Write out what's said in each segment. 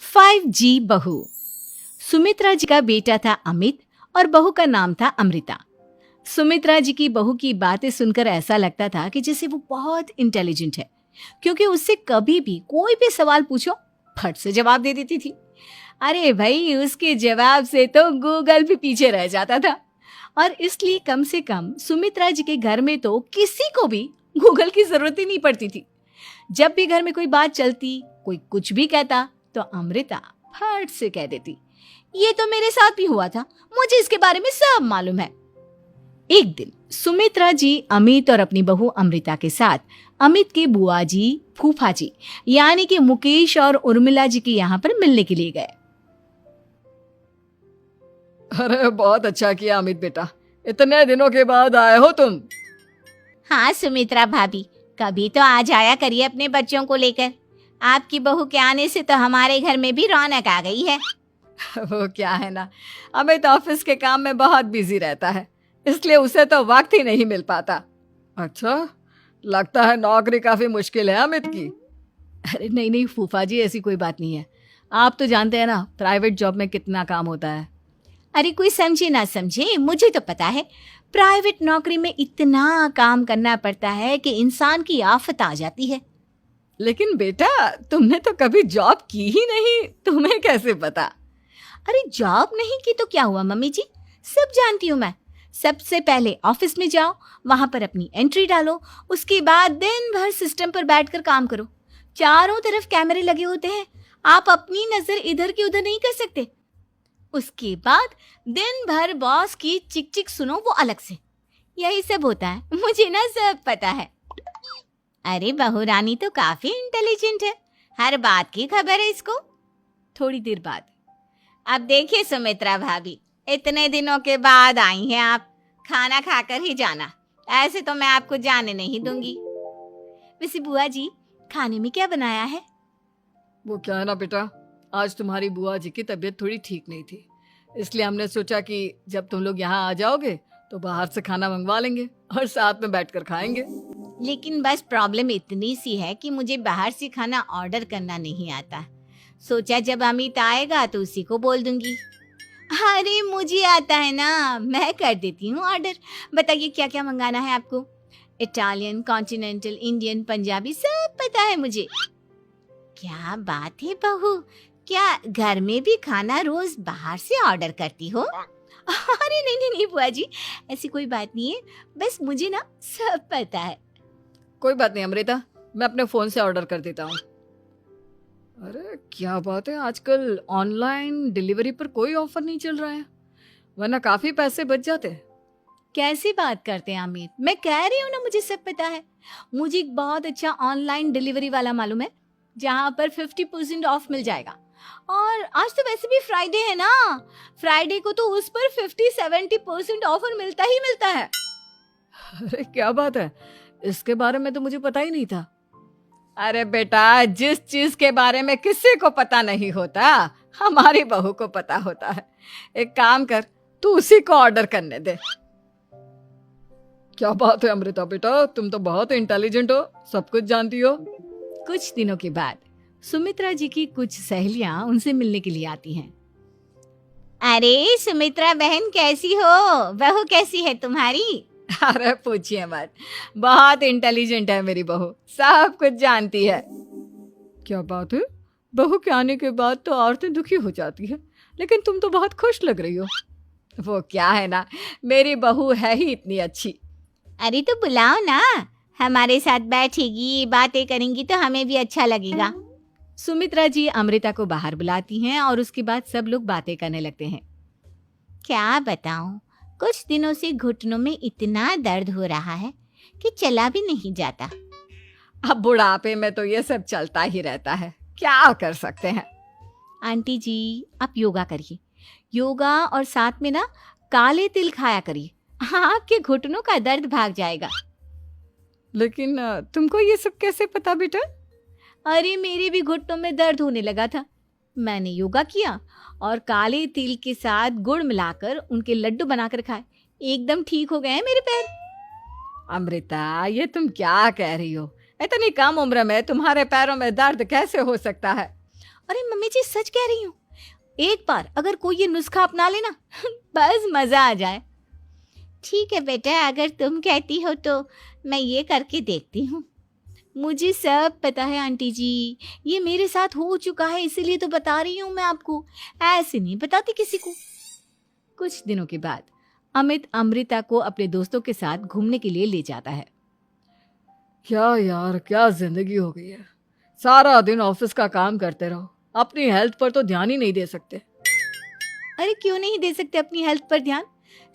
5G बहू। सुमित्रा जी का बेटा था अमित और बहू का नाम था अमृता। सुमित्रा जी की बहू की बातें सुनकर ऐसा लगता था कि जैसे वो बहुत इंटेलिजेंट है, क्योंकि उससे कभी भी कोई भी सवाल पूछो फट से जवाब दे देती थी। अरे भाई, उसके जवाब से तो गूगल भी पीछे रह जाता था। और इसलिए कम से कम सुमित्रा जी के घर में तो किसी को भी गूगल की जरूरत ही नहीं पड़ती थी। जब भी घर में कोई बात चलती, कोई कुछ भी कहता, तो अमृता फट से कह देती, ये तो मेरे साथ भी हुआ था, मुझे इसके बारे में सब मालूम है। एक दिन सुमित्रा जी अमित और अपनी बहू अमृता के साथ अमित के बुआ जी, फूफा जी यानी कि मुकेश और उर्मिला जी के यहाँ पर मिलने के लिए गए। अरे बहुत अच्छा किया अमित बेटा, इतने दिनों के बाद आए हो तुम। हाँ सुमित्रा भाभी, कभी तो आ जाया करिए अपने बच्चों को लेकर। आपकी बहू के आने से तो हमारे घर में भी रौनक आ गई है। वो क्या है ना, अमित ऑफिस के काम में बहुत बिजी रहता है, इसलिए उसे तो वक्त ही नहीं मिल पाता। अच्छा, लगता है नौकरी काफी मुश्किल है अमित की। अरे नहीं नहीं फूफा जी, ऐसी कोई बात नहीं है। आप तो जानते हैं ना प्राइवेट जॉब में कितना काम होता है। अरे कोई समझे ना समझे, मुझे तो पता है प्राइवेट नौकरी में इतना काम करना पड़ता है कि इंसान की आफत आ जाती है। लेकिन बेटा, तुमने तो कभी जॉब की ही नहीं, तुम्हें कैसे पता? अरे जॉब नहीं की तो क्या हुआ मम्मी जी, सब जानती हूँ मैं। सबसे पहले ऑफिस में जाओ, वहां पर अपनी एंट्री डालो, उसके बाद दिन भर सिस्टम पर बैठकर काम करो। चारों तरफ कैमरे लगे होते हैं, आप अपनी नजर इधर की उधर नहीं कर सकते। उसके बाद दिन भर बॉस की चिक चिक सुनो, वो अलग से। यही सब होता है, मुझे ना सब पता है। अरे बहू रानी तो काफी इंटेलिजेंट है, हर बात की खबर है इसको। थोड़ी देर बाद, अब देखिए सुमित्रा भाभी, इतने दिनों के बाद आई हैं आप, खाना खाकर ही जाना, ऐसे तो मैं आपको जाने नहीं दूंगी। वैसे बुआ जी, खाने में क्या बनाया है? वो क्या है ना बेटा, आज तुम्हारी बुआ जी की तबीयत थोड़ी ठीक नहीं थी, इसलिए हमने सोचा कि जब तुम लोग यहाँ आ जाओगे तो बाहर से खाना मंगवा लेंगे और साथ में बैठकर खाएंगे। लेकिन बस प्रॉब्लम इतनी सी है कि मुझे बाहर से खाना ऑर्डर करना नहीं आता। सोचा जब अमित आएगा तो उसी को बोल दूंगी। अरे मुझे आता है ना, मैं कर देती हूँ ऑर्डर। बताइए क्या क्या मंगाना है आपको? इटालियन, कॉन्टिनेंटल, इंडियन, पंजाबी, सब पता है मुझे। क्या बात है बहू, क्या घर में भी खाना रोज बाहर से ऑर्डर करती हो? अरे नहीं नहीं नहीं बुआ जी, ऐसी कोई बात नहीं है, बस मुझे ना सब पता है। कोई बात नहीं अमृता, मैं अपने फोन से ऑर्डर कर देता हूँ। अरे क्या बात है, आजकल ऑनलाइन डिलीवरी पर कोई ऑफर नहीं चल रहा है, वरना काफी पैसे बच जाते। कैसी बात करते हैं अमित, मैं कह रही हूँ ना मुझे सब पता है। मुझे एक बहुत अच्छा ऑनलाइन डिलीवरी वाला मालूम है, जहाँ पर 50% ऑफ मिल जाएगा। और आज तो वैसे भी फ्राइडे है ना, फ्राइडे को तो उस पर 50-70% ऑफर मिलता ही मिलता है। अरे क्या बात है, इसके बारे में तो मुझे पता ही नहीं था। अरे बेटा, जिस चीज के बारे में किसी को पता नहीं होता, हमारी बहू को पता होता है। एक काम कर, तू उसी को ऑर्डर करने दे। क्या बात है अमृता बेटा, तुम तो बहुत इंटेलिजेंट हो, सब कुछ जानती हो। कुछ दिनों के बाद सुमित्रा जी की कुछ सहेलियां उनसे मिलने के लिए आती हैं। अरे सुमित्रा बहन कैसी हो, बहू कैसी है तुम्हारी? अरे पूछिए मत, बहुत इंटेलिजेंट है मेरी बहू, सब कुछ जानती है। क्या बात है, बहू के आने के बाद तो औरतें दुखी हो जाती है, लेकिन तुम तो बहुत खुश लग रही हो। वो क्या है ना, मेरी बहू है ही इतनी अच्छी। अरे तो बुलाओ ना, हमारे साथ बैठेगी, बातें करेंगी तो हमें भी अच्छा लगेगा। सुमित्रा जी अमृता को बाहर बुलाती हैं और उसके बाद सब लोग बातें करने लगते हैं। क्या बताऊं, कुछ दिनों से घुटनों में इतना दर्द हो रहा है कि चला भी नहीं जाता। अब बुढ़ापे में तो ये सब चलता ही रहता है, क्या कर सकते हैं। आंटी जी, आप योगा करिए, योगा और साथ में ना काले तिल खाया करिए, आपके घुटनों का दर्द भाग जाएगा। लेकिन तुमको ये सब कैसे पता बेटा? अरे मेरे भी घुटनों में दर्द होने लगा था, मैंने योगा किया और काले तिल के साथ गुड़ मिलाकर उनके लड्डू बनाकर खाए, एकदम ठीक हो गए हैं मेरे पैर। अमृता, ये तुम क्या कह रही हो? इतनी कम उम्र में तुम्हारे पैरों में दर्द कैसे हो सकता है? अरे मम्मी जी सच कह रही हूँ, एक बार अगर कोई ये नुस्खा अपना लेना बस मजा आ जाए। ठीक है बेटा, अगर तुम कहती हो तो मैं ये करके देखती हूँ। मुझे सब पता है आंटी जी, ये मेरे साथ हो चुका है, इसीलिए तो बता रही हूँ मैं आपको, ऐसे नहीं बताती किसी को। कुछ दिनों के बाद अमित अमृता को अपने दोस्तों के साथ घूमने के लिए ले जाता है। क्या यार, क्या जिंदगी हो गई है। सारा दिन ऑफिस का काम करते रहो, अपनी हेल्थ पर तो ध्यान ही नहीं दे सकते। अरे क्यों नहीं दे सकते अपनी हेल्थ पर ध्यान,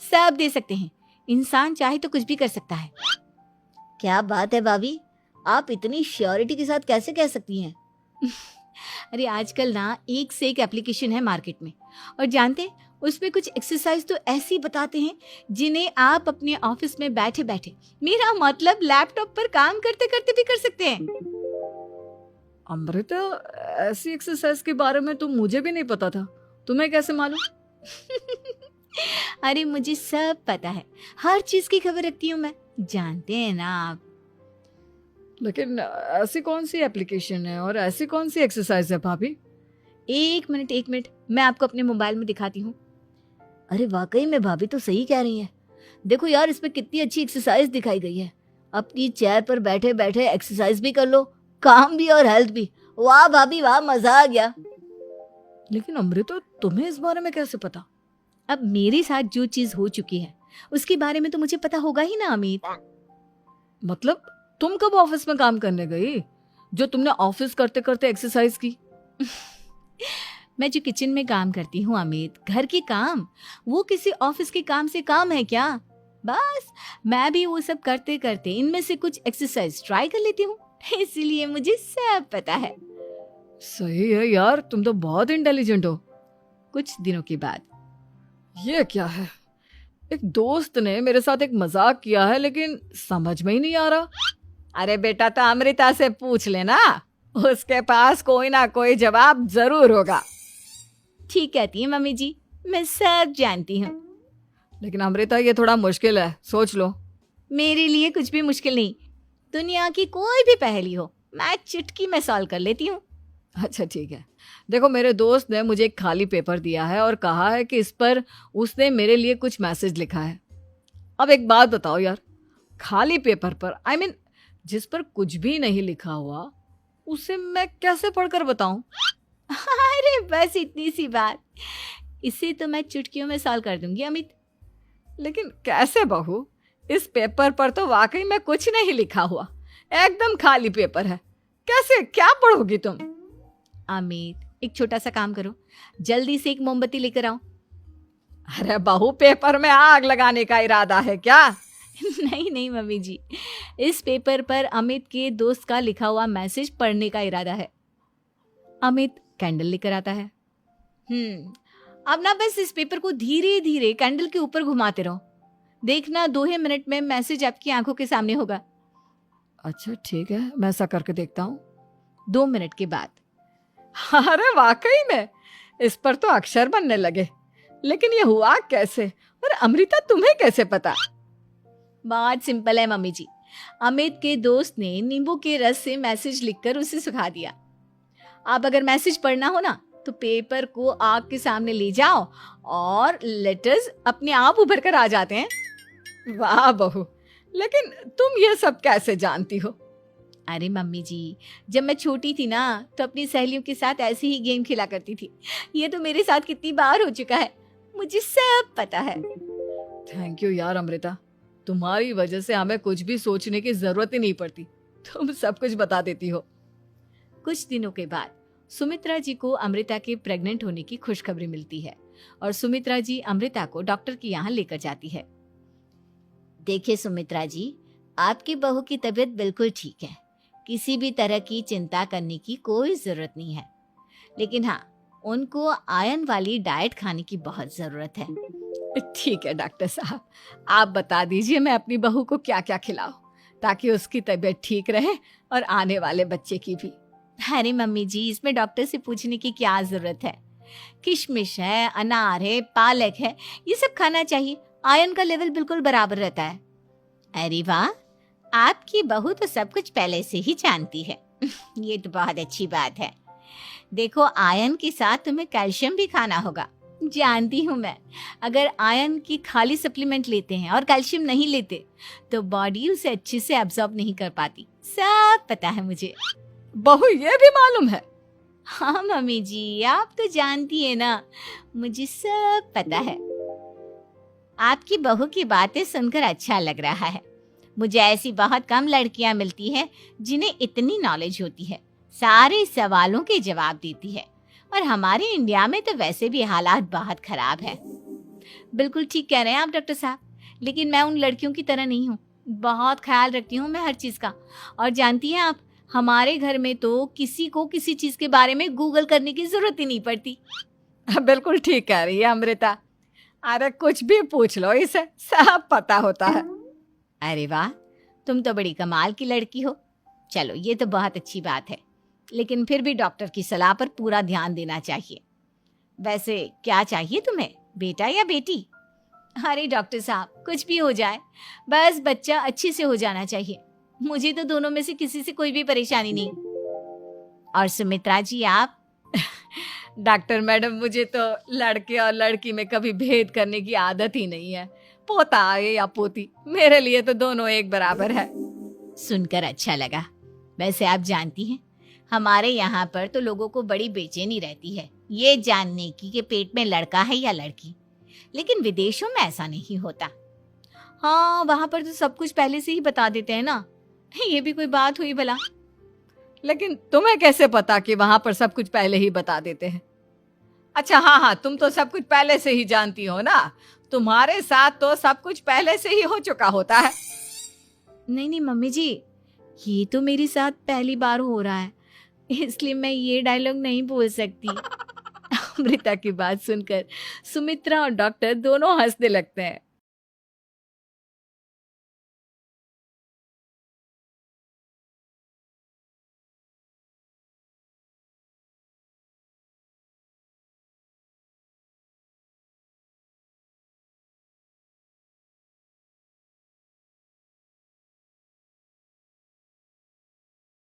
सब दे सकते हैं। इंसान चाहे तो कुछ भी कर सकता है। क्या बात है भाभी, आप इतनी श्योरिटी के साथ कैसे कह सकती हैं? अरे आजकल ना एक से एक एप्लीकेशन है मार्केट में, और जानते हैं उसमें कुछ एक्सरसाइज तो ऐसी बताते हैं जिन्हें आप अपने ऑफिस में बैठे बैठे, मेरा मतलब लैपटॉप पर काम करते करते भी कर सकते हैं। अमृता, ऐसी एक्सरसाइज के बारे में तो मुझे भी नहीं पता था, तुम्हें कैसे मालूम? अरे मुझे सब पता है, हर चीज की खबर रखती हूँ मैं, जानते हैं ना आप। लेकिन ऐसी कौन सी एप्लीकेशन है और ऐसी कौन सी एक्सरसाइज है भाभी? एक मिनट, मैं आपको अपने मोबाइल में दिखाती हूँ। अरे वाकई में भाभी तो सही कह रही हैं। देखो यार, इसमें कितनी अच्छी एक्सरसाइज दिखाई गई है। अपनी चेयर पर बैठे बैठे एक्सरसाइज भी कर लो, काम भी और हेल्थ भी। वाह भाभी वाह, मजा आ गया। लेकिन अमृता, तुम्हें इस बारे में कैसे पता? अब मेरे साथ जो चीज हो चुकी है उसके बारे में तो मुझे पता होगा ही ना अमित। मतलब तुम कब ऑफिस में काम करने गई जो तुमने ऑफिस करते करते एक्सरसाइज की? मैं जो किचन में काम करती हूँ अमित, घर के काम, वो किसी ऑफिस के काम से काम है क्या? बस मैं भी वो सब करते करते इनमें से कुछ एक्सरसाइज ट्राई कर लेती हूँ, इसीलिए मुझे सब पता है। सही है यार, तुम तो बहुत इंटेलिजेंट हो। कुछ दिनों के बाद ये क्या है, एक दोस्त ने मेरे साथ एक मजाक किया है लेकिन समझ में ही नहीं आ रहा। अरे बेटा, तो अमृता से पूछ लेना, उसके पास कोई ना कोई जवाब जरूर होगा। ठीक कहती है मम्मी जी, मैं सब जानती हूँ। लेकिन अमृता, ये थोड़ा मुश्किल है, सोच लो। मेरे लिए कुछ भी मुश्किल नहीं, दुनिया की कोई भी पहेली हो मैं चुटकी में सॉल्व कर लेती हूँ। अच्छा ठीक है, देखो मेरे दोस्त ने मुझे एक खाली पेपर दिया है और कहा है कि इस पर उसने मेरे लिए कुछ मैसेज लिखा है। अब एक बात बताओ यार, खाली पेपर पर, I mean, जिस पर कुछ भी नहीं लिखा हुआ, उसे मैं कैसे पढ़कर बताऊं? अरे बस इतनी सी बात, इसे तो मैं चुटकियों में सॉल्व कर दूंगी अमित। लेकिन कैसे बहू, इस पेपर पर तो वाकई में कुछ नहीं लिखा हुआ, एकदम खाली पेपर है, कैसे, क्या पढ़ोगी तुम? अमित, एक छोटा सा काम करो, जल्दी से एक मोमबत्ती लेकर आओ। अरे बहू, पेपर में आग लगाने का इरादा है क्या? नहीं मम्मी जी, इस पेपर पर अमित के दोस्त का लिखा हुआ मैसेज पढ़ने का इरादा है। अमित कैंडल लेकर आता है। अब ना बस इस पेपर को धीरे धीरे कैंडल के ऊपर घुमाते रहो, देखना 2 ही मिनट में मैसेज आपकी आंखों के सामने होगा। अच्छा ठीक है, मैं ऐसा करके देखता हूँ। 2 मिनट के बाद अरे वाकई में इस पर तो अक्षर बनने लगे, लेकिन ये हुआ कैसे? और अमृता, तुम्हें कैसे पता? बहुत सिंपल है मम्मी जी, अमित के दोस्त ने नींबू के रस से मैसेज लिखकर उसे सुखा दिया। आप अगर मैसेज पढ़ना हो ना तो पेपर को आग के सामने ले जाओ और लेटर्स अपने आप उभर कर आ जाते हैं। वाह बहू, लेकिन तुम ये सब कैसे जानती हो? अरे मम्मी जी, जब मैं छोटी थी ना तो अपनी सहेलियों के साथ ऐसे ही गेम खेला करती थी। ये तो मेरे साथ कितनी बार हो चुका है, मुझे सब पता है। थैंक यू यार अमृता, तुम्हारी वजह से हमें कुछ भी सोचने की जरूरत ही नहीं पड़ती, तुम सब कुछ बता देती हो। कुछ दिनों के बाद सुमित्रा जी को अमृता के प्रेग्नेंट होने की खुशखबरी मिलती है और सुमित्रा जी अमृता को डॉक्टर के यहाँ लेकर जाती है। देखिए सुमित्रा जी, आपकी बहू की तबीयत बिल्कुल ठीक है, किसी भी तरह की चिंता करने की कोई जरूरत नहीं है, लेकिन हाँ, उनको आयरन वाली डाइट खाने की बहुत जरूरत है। ठीक है डॉक्टर साहब, आप बता दीजिए मैं अपनी बहू को क्या क्या खिलाऊं ताकि उसकी तबीयत ठीक रहे और आने वाले बच्चे की भी। अरे मम्मी जी, इसमें डॉक्टर से पूछने की क्या जरूरत है, किशमिश है, अनार है, पालक है, ये सब खाना चाहिए, आयरन का लेवल बिल्कुल बराबर रहता है। अरे वाह, आपकी बहू तो सब कुछ पहले से ही जानती है। ये तो बहुत अच्छी बात है। देखो, आयरन के साथ तुम्हें कैल्शियम भी खाना होगा। जानती हूँ मैं, अगर आयरन की खाली सप्लीमेंट लेते हैं और कैल्शियम नहीं लेते तो बॉडी उसे अच्छे से एब्जॉर्ब नहीं कर पाती। सब पता है मुझे। बहू ये भी मालूम है? हाँ मम्मी जी, आप तो जानती है ना, मुझे सब पता है। आपकी बहू की बातें सुनकर अच्छा लग रहा है। मुझे ऐसी बहुत कम लड़कियां मिलती हैं जिन्हें इतनी नॉलेज होती है, सारे सवालों के जवाब देती है। और हमारे इंडिया में तो वैसे भी हालात बहुत खराब है। बिल्कुल ठीक कह रहे हैं आप डॉक्टर साहब, लेकिन मैं उन लड़कियों की तरह नहीं हूँ। बहुत ख्याल रखती हूँ मैं हर चीज़ का। और जानती हैं आप, हमारे घर में तो किसी को किसी चीज़ के बारे में गूगल करने की ज़रूरत ही नहीं पड़ती। बिल्कुल ठीक कह रही है अमृता। अरे कुछ भी पूछ लो इसे, सब पता होता है। अरे वाह, तुम तो बड़ी कमाल की लड़की हो। चलो, ये तो बहुत अच्छी बात है, लेकिन फिर भी डॉक्टर की सलाह पर पूरा ध्यान देना चाहिए। वैसे क्या चाहिए तुम्हें, बेटा या बेटी? अरे डॉक्टर साहब, कुछ भी हो जाए, बस बच्चा अच्छे से हो जाना चाहिए। मुझे तो दोनों में से किसी से कोई भी परेशानी नहीं। और सुमित्रा जी, आप? डॉक्टर मैडम, मुझे तो लड़के और लड़की में कभी भेद करने की आदत ही नहीं है। पोता आए या पोती, मेरे लिए तो दोनों एक बराबर है। सुनकर अच्छा लगा। वैसे आप जानती हैं, हमारे यहाँ पर तो लोगों को बड़ी बेचैनी रहती है ये जानने की कि पेट में लड़का है या लड़की, लेकिन विदेशों में ऐसा नहीं होता। हाँ, वहाँ पर तो सब कुछ पहले से ही बता देते हैं ना। ये भी कोई बात हुई भला? लेकिन तुम्हें कैसे पता कि वहां पर सब कुछ पहले ही बता देते हैं? अच्छा हाँ, तुम तो सब कुछ पहले से ही जानती हो ना। तुम्हारे साथ तो सब कुछ पहले से ही हो चुका होता है। नहीं मम्मी जी, ये तो मेरे साथ पहली बार हो रहा है, इसलिए मैं ये डायलॉग नहीं बोल सकती। अमृता की बात सुनकर सुमित्रा और डॉक्टर दोनों हंसने लगते हैं।